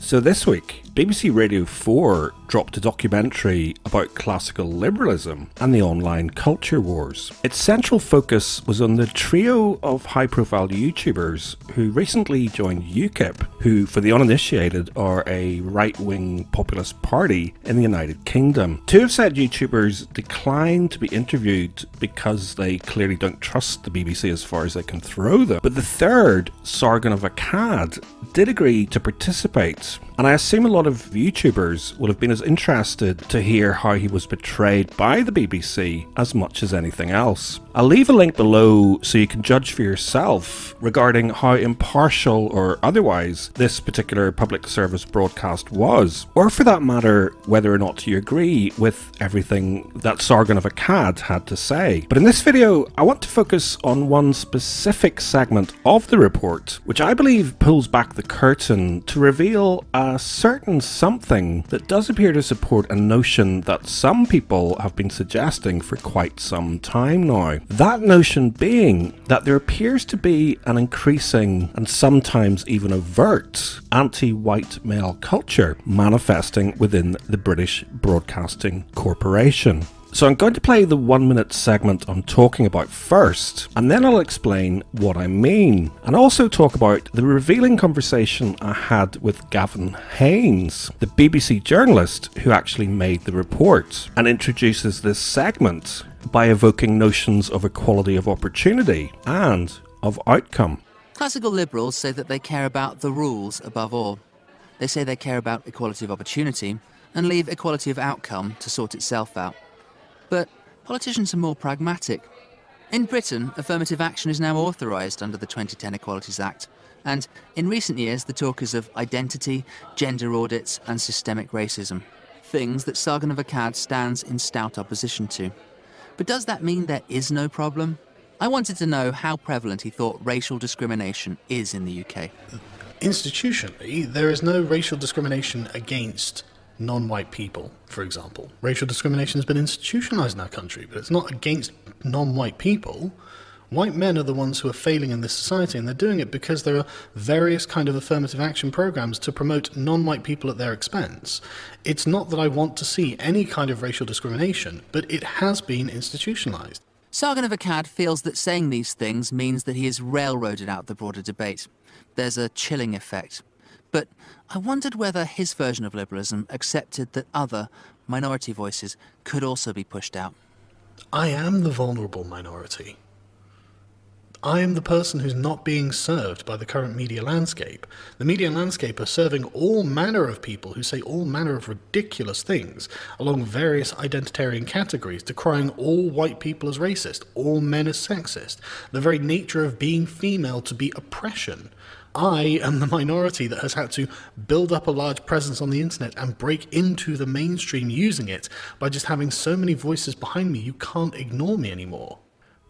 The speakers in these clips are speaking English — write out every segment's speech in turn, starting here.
So this week, BBC Radio 4 dropped a documentary about classical liberalism and the online culture wars. Its central focus was on the trio of high-profile YouTubers who recently joined UKIP, who, for the uninitiated, are a right-wing populist party in the United Kingdom. Two of said YouTubers declined to be interviewed because they clearly don't trust the BBC as far as they can throw them. But the third, Sargon of Akkad, did agree to participate. And I assume a lot of YouTubers will have been as interested to hear how he was betrayed by the BBC as much as anything else. I'll leave a link below so you can judge for yourself regarding how impartial or otherwise this particular public service broadcast was, or for that matter, whether or not you agree with everything that Sargon of Akkad had to say. But in this video, I want to focus on one specific segment of the report, which I believe pulls back the curtain to reveal a certain something that does appear to support a notion that some people have been suggesting for quite some time now. That notion being that there appears to be an increasing and sometimes even overt anti-white male culture manifesting within the British Broadcasting Corporation. So I'm going to play the 1-minute segment I'm talking about first, and then I'll explain what I mean, and also talk about the revealing conversation I had with Gavin Haynes, the BBC journalist who actually made the report, and introduces this segment by evoking notions of equality of opportunity and of outcome. Classical liberals say that they care about the rules above all. They say they care about equality of opportunity and leave equality of outcome to sort itself out. But politicians are more pragmatic. In Britain, affirmative action is now authorised under the 2010 Equalities Act, and in recent years the talk is of identity, gender audits and systemic racism, things that Sargon of Akkad stands in stout opposition to. But does that mean there is no problem? I wanted to know how prevalent he thought racial discrimination is in the UK. Institutionally, there is no racial discrimination against non-white people, for example. Racial discrimination has been institutionalized in our country, but it's not against non-white people. White men are the ones who are failing in this society, and they're doing it because there are various kind of affirmative action programs to promote non-white people at their expense. It's not that I want to see any kind of racial discrimination, but it has been institutionalized. Sargon of Akkad feels that saying these things means that he has railroaded out the broader debate. There's a chilling effect. But I wondered whether his version of liberalism accepted that other minority voices could also be pushed out. I am the vulnerable minority. I am the person who's not being served by the current media landscape. The media landscape are serving all manner of people who say all manner of ridiculous things along various identitarian categories, decrying all white people as racist, all men as sexist, the very nature of being female to be oppression. I am the minority that has had to build up a large presence on the internet and break into the mainstream using it by just having so many voices behind me you can't ignore me anymore.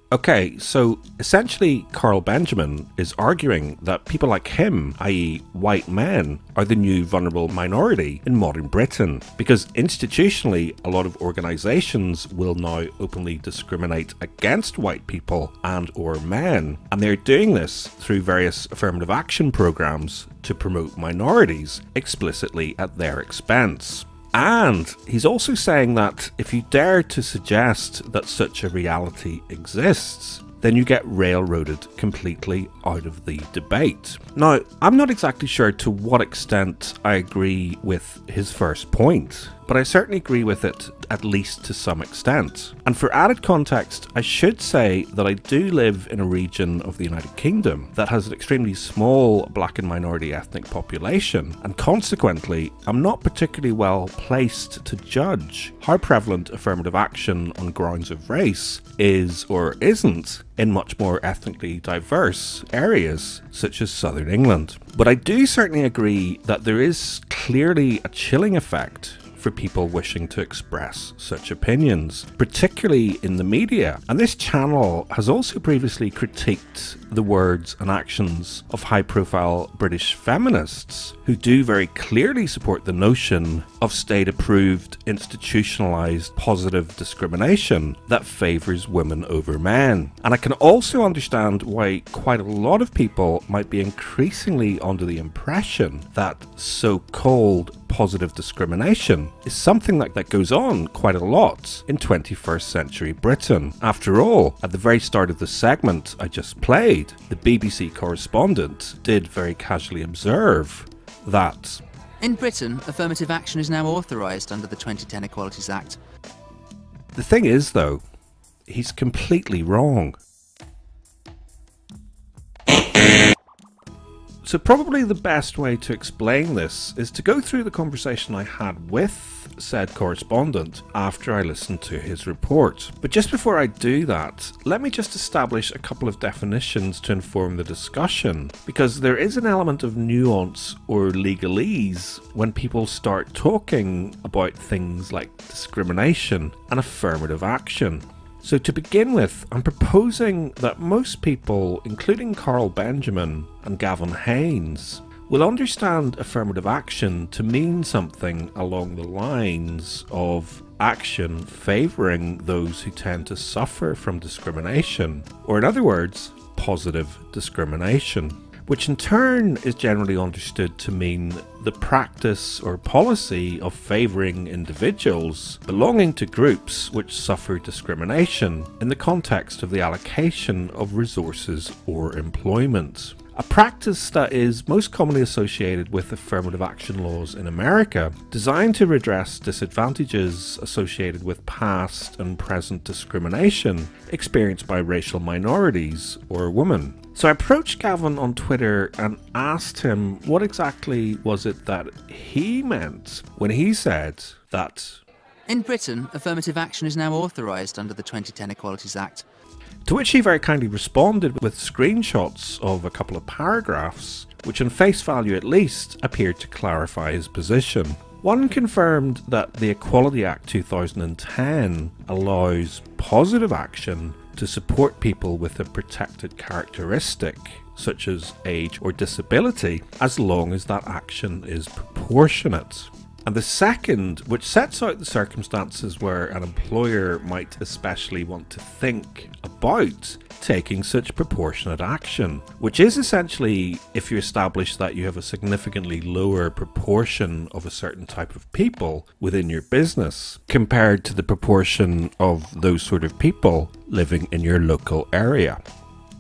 Okay, so essentially Carl Benjamin is arguing that people like him, i.e. white men, are the new vulnerable minority in modern Britain, because institutionally a lot of organisations will now openly discriminate against white people and or men, and they're doing this through various affirmative action programmes to promote minorities explicitly at their expense. And he's also saying that if you dare to suggest that such a reality exists, then you get railroaded completely out of the debate. Now, I'm not exactly sure to what extent I agree with his first point, but I certainly agree with it at least to some extent. And for added context, I should say that I do live in a region of the United Kingdom that has an extremely small black and minority ethnic population, and consequently, I'm not particularly well placed to judge how prevalent affirmative action on grounds of race is or isn't in much more ethnically diverse areas such as southern England. But I do certainly agree that there is clearly a chilling effect for for people wishing to express such opinions, particularly in the media. And this channel has also previously critiqued the words and actions of high-profile British feminists who do very clearly support the notion of state-approved, institutionalised positive discrimination that favours women over men. And I can also understand why quite a lot of people might be increasingly under the impression that so-called positive discrimination is something that goes on quite a lot in 21st century Britain. After all, at the very start of the segment I just played, the BBC correspondent did very casually observe that in Britain, affirmative action is now authorised under the 2010 Equalities Act. The thing is, though, he's completely wrong. So probably the best way to explain this is to go through the conversation I had with said correspondent after I listened to his report. But just before I do that, let me just establish a couple of definitions to inform the discussion, because there is an element of nuance or legalese when people start talking about things like discrimination and affirmative action. So to begin with, I'm proposing that most people, including Carl Benjamin and Gavin Haynes, will understand affirmative action to mean something along the lines of action favouring those who tend to suffer from discrimination, or in other words, positive discrimination, which in turn is generally understood to mean the practice or policy of favouring individuals belonging to groups which suffer discrimination in the context of the allocation of resources or employment. A practice that is most commonly associated with affirmative action laws in America, designed to redress disadvantages associated with past and present discrimination experienced by racial minorities or women. So I approached Gavin on Twitter and asked him what exactly was it that he meant when he said that in Britain, affirmative action is now authorised under the 2010 Equalities Act. To which he very kindly responded with screenshots of a couple of paragraphs, which on face value at least appeared to clarify his position. One confirmed that the Equality Act 2010 allows positive action to support people with a protected characteristic, such as age or disability, as long as that action is proportionate. And the second, which sets out the circumstances where an employer might especially want to think about taking such proportionate action, which is essentially if you establish that you have a significantly lower proportion of a certain type of people within your business compared to the proportion of those sort of people living in your local area.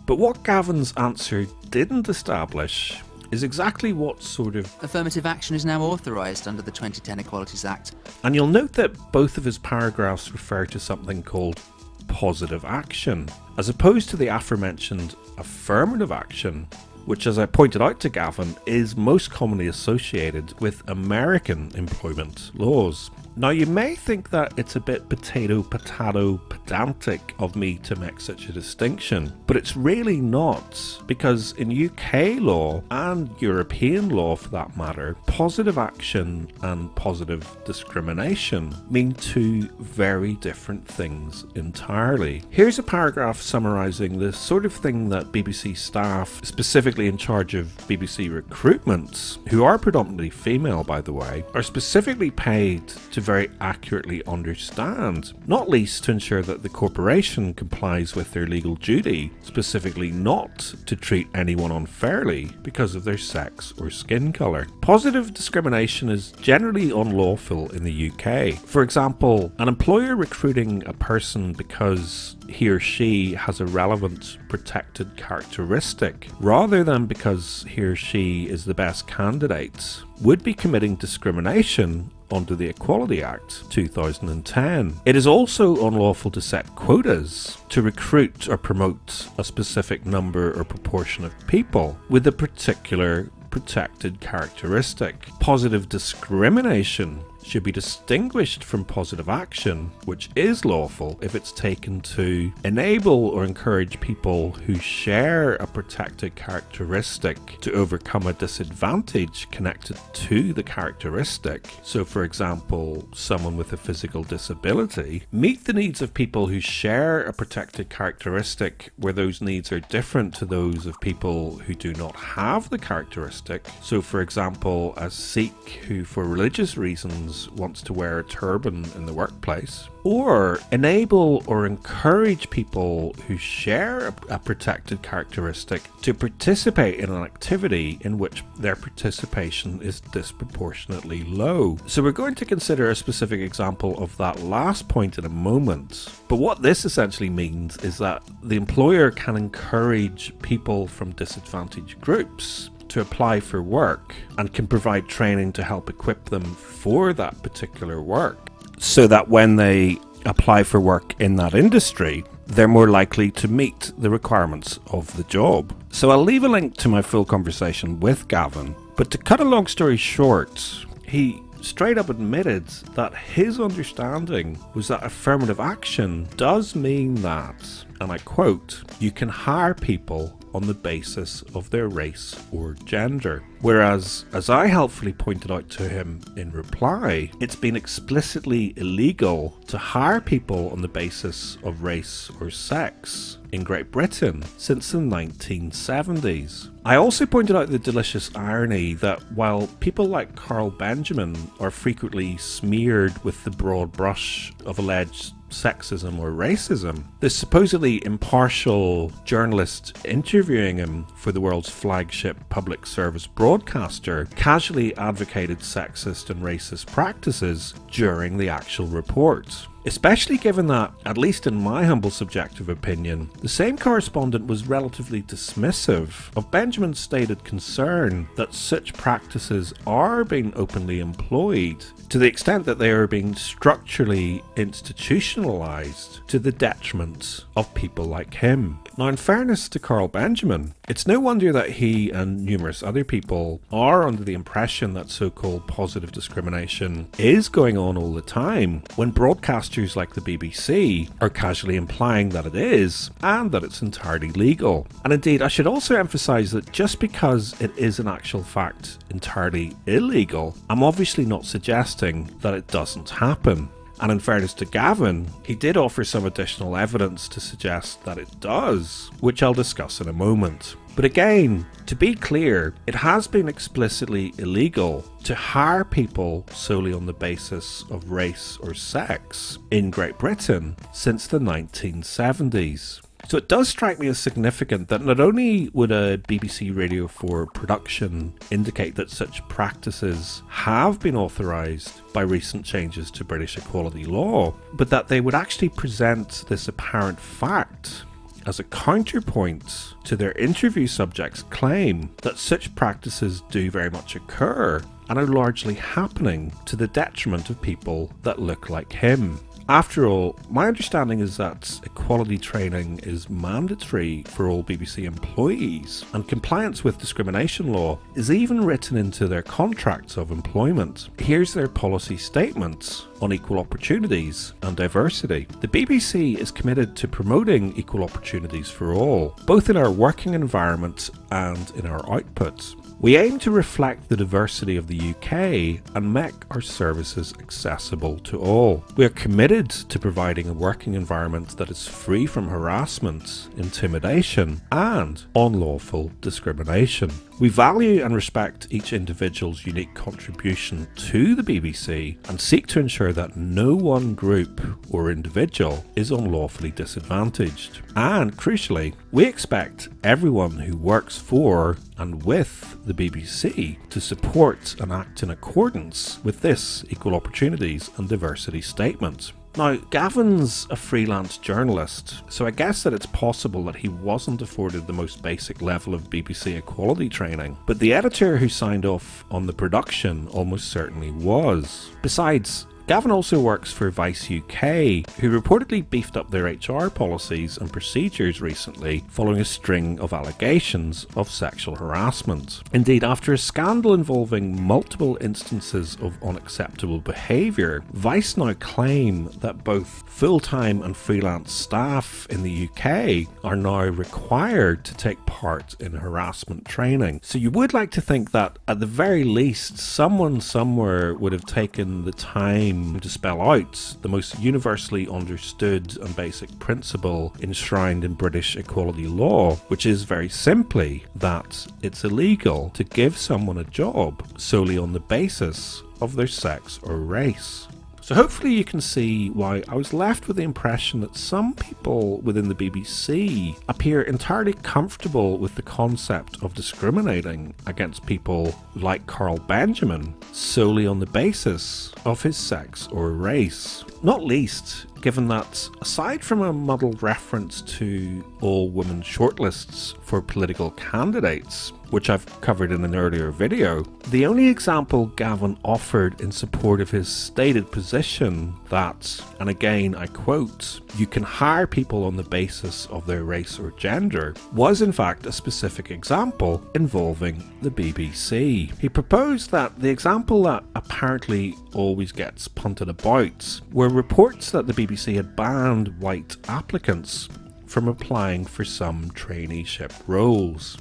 But what Gavin's answer didn't establish is exactly what sort of affirmative action is now authorised under the 2010 Equalities Act. And you'll note that both of his paragraphs refer to something called positive action, as opposed to the aforementioned affirmative action, which, as I pointed out to Gavin, is most commonly associated with American employment laws. Now, you may think that it's a bit potato pedantic of me to make such a distinction, but it's really not, because in UK law and European law for that matter, positive action and positive discrimination mean two very different things entirely. Here's a paragraph summarising the sort of thing that BBC staff, specifically in charge of BBC recruitment, who are predominantly female by the way, are specifically paid to very accurately understand, not least to ensure that the corporation complies with their legal duty, specifically not to treat anyone unfairly because of their sex or skin colour. Positive discrimination is generally unlawful in the UK. For example, an employer recruiting a person because he or she has a relevant protected characteristic, rather than because he or she is the best candidate, would be committing discrimination under the Equality Act 2010. It is also unlawful to set quotas to recruit or promote a specific number or proportion of people with a particular protected characteristic. Positive discrimination should be distinguished from positive action, which is lawful if it's taken to enable or encourage people who share a protected characteristic to overcome a disadvantage connected to the characteristic. So for example, someone with a physical disability, meet the needs of people who share a protected characteristic where those needs are different to those of people who do not have the characteristic. So for example, a Sikh who for religious reasons wants to wear a turban in the workplace. Or enable or encourage people who share a protected characteristic to participate in an activity in which their participation is disproportionately low. So we're going to consider a specific example of that last point in a moment. But what this essentially means is that the employer can encourage people from disadvantaged groups to apply for work and can provide training to help equip them for that particular work, so that when they apply for work in that industry, they're more likely to meet the requirements of the job. So I'll leave a link to my full conversation with Gavin, but to cut a long story short, he straight up admitted that his understanding was that affirmative action does mean that, and I quote, you can hire people on the basis of their race or gender. Whereas, as I helpfully pointed out to him in reply, it's been explicitly illegal to hire people on the basis of race or sex in Great Britain since the 1970s. I also pointed out the delicious irony that while people like Carl Benjamin are frequently smeared with the broad brush of alleged sexism or racism, the supposedly impartial journalist interviewing him for the world's flagship public service broadcaster casually advocated sexist and racist practices during the actual report. Especially given that, at least in my humble subjective opinion, the same correspondent was relatively dismissive of Benjamin's stated concern that such practices are being openly employed to the extent that they are being structurally institutionalized to the detriment of people like him. Now, in fairness to Carl Benjamin, it's no wonder that he and numerous other people are under the impression that so-called positive discrimination is going on all the time, when broadcasters like the BBC are casually implying that it is, and that it's entirely legal. And indeed, I should also emphasize that just because it is in actual fact entirely illegal, I'm obviously not suggesting that it doesn't happen. And in fairness to Gavin, he did offer some additional evidence to suggest that it does, which I'll discuss in a moment. But again, to be clear, it has been explicitly illegal to hire people solely on the basis of race or sex in Great Britain since the 1970s. So it does strike me as significant that not only would a BBC Radio 4 production indicate that such practices have been authorised by recent changes to British equality law, but that they would actually present this apparent fact as a counterpoint to their interview subjects' claim that such practices do very much occur and are largely happening to the detriment of people that look like him. After all, my understanding is that equality training is mandatory for all BBC employees, and compliance with discrimination law is even written into their contracts of employment. Here's their policy statements on equal opportunities and diversity. The BBC is committed to promoting equal opportunities for all, both in our working environment and in our output. We aim to reflect the diversity of the UK and make our services accessible to all. We are committed to providing a working environment that is free from harassment, intimidation, and unlawful discrimination. We value and respect each individual's unique contribution to the BBC and seek to ensure that no one group or individual is unlawfully disadvantaged. And crucially, we expect everyone who works for and with the BBC to support and act in accordance with this equal opportunities and diversity statement. Now, Gavin's a freelance journalist, so I guess that it's possible that he wasn't afforded the most basic level of BBC equality training, but the editor who signed off on the production almost certainly was. Besides, Gavin also works for Vice UK, who reportedly beefed up their HR policies and procedures recently following a string of allegations of sexual harassment. Indeed, after a scandal involving multiple instances of unacceptable behaviour, Vice now claim that both full-time and freelance staff in the UK are now required to take part in harassment training. So you would like to think that at the very least someone somewhere would have taken the time to spell out the most universally understood and basic principle enshrined in British equality law, which is very simply that it's illegal to give someone a job solely on the basis of their sex or race. So hopefully you can see why I was left with the impression that some people within the BBC appear entirely comfortable with the concept of discriminating against people like Carl Benjamin solely on the basis of his sex or race. Not least given that, aside from a muddled reference to all women shortlists for political candidates, which I've covered in an earlier video, the only example Gavin offered in support of his stated position that, and again I quote, you can hire people on the basis of their race or gender, was in fact a specific example involving the BBC. He proposed that the example that apparently always gets punted about were reports that the BBC had banned white applicants from applying for some traineeship roles.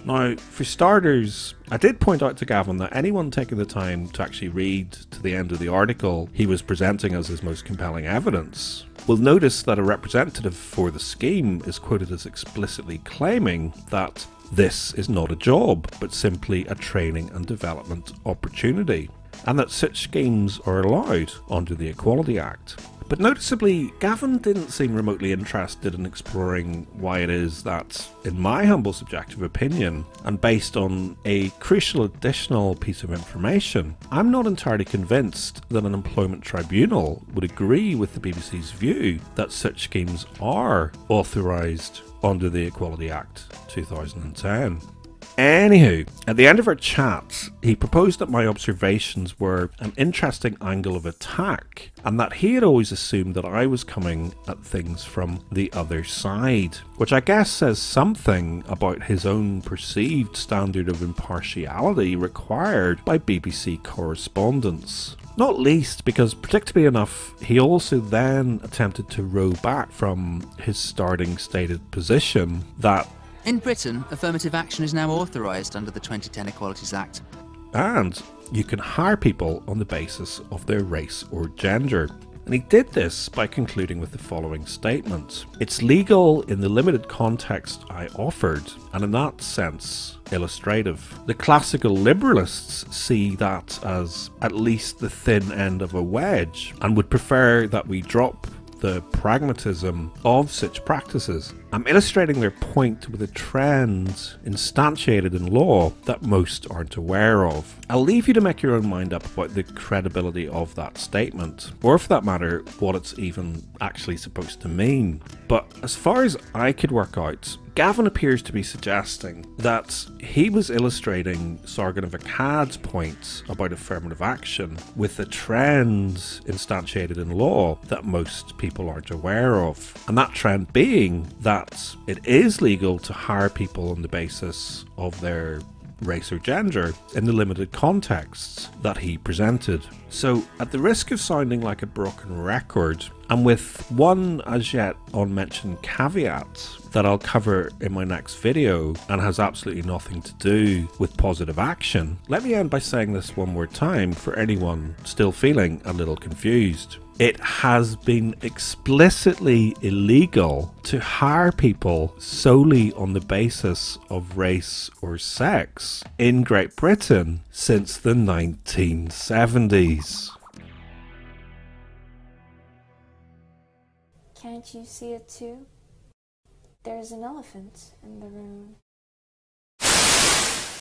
Now, for starters, I did point out to Gavin that anyone taking the time to actually read to the end of the article he was presenting as his most compelling evidence will notice that a representative for the scheme is quoted as explicitly claiming that this is not a job, but simply a training and development opportunity, and that such schemes are allowed under the Equality Act. But noticeably, Gavin didn't seem remotely interested in exploring why it is that, in my humble subjective opinion, and based on a crucial additional piece of information, I'm not entirely convinced that an employment tribunal would agree with the BBC's view that such schemes are authorised under the Equality Act 2010. Anywho, at the end of our chat, he proposed that my observations were an interesting angle of attack, and that he had always assumed that I was coming at things from the other side, which I guess says something about his own perceived standard of impartiality required by BBC correspondents. Not least because, predictably enough, he also then attempted to row back from his starting stated position that in Britain, affirmative action is now authorised under the 2010 Equalities Act. And you can hire people on the basis of their race or gender. And he did this by concluding with the following statement. It's legal in the limited context I offered, and in that sense, illustrative. The classical liberalists see that as at least the thin end of a wedge, and would prefer that we drop the pragmatism of such practices. I'm illustrating their point with a trend instantiated in law that most aren't aware of. I'll leave you to make your own mind up about the credibility of that statement, or for that matter, what it's even actually supposed to mean. But as far as I could work out, Gavin appears to be suggesting that he was illustrating Sargon of Akkad's point about affirmative action with a trend instantiated in law that most people aren't aware of. And that trend being that it is legal to hire people on the basis of their race or gender in the limited contexts that he presented. So, at the risk of sounding like a broken record, and with one as yet unmentioned caveat that I'll cover in my next video and has absolutely nothing to do with positive action, let me end by saying this one more time for anyone still feeling a little confused. It has been explicitly illegal to hire people solely on the basis of race or sex in Great Britain since the 1970s. Can't you see it too? There's an elephant in the room.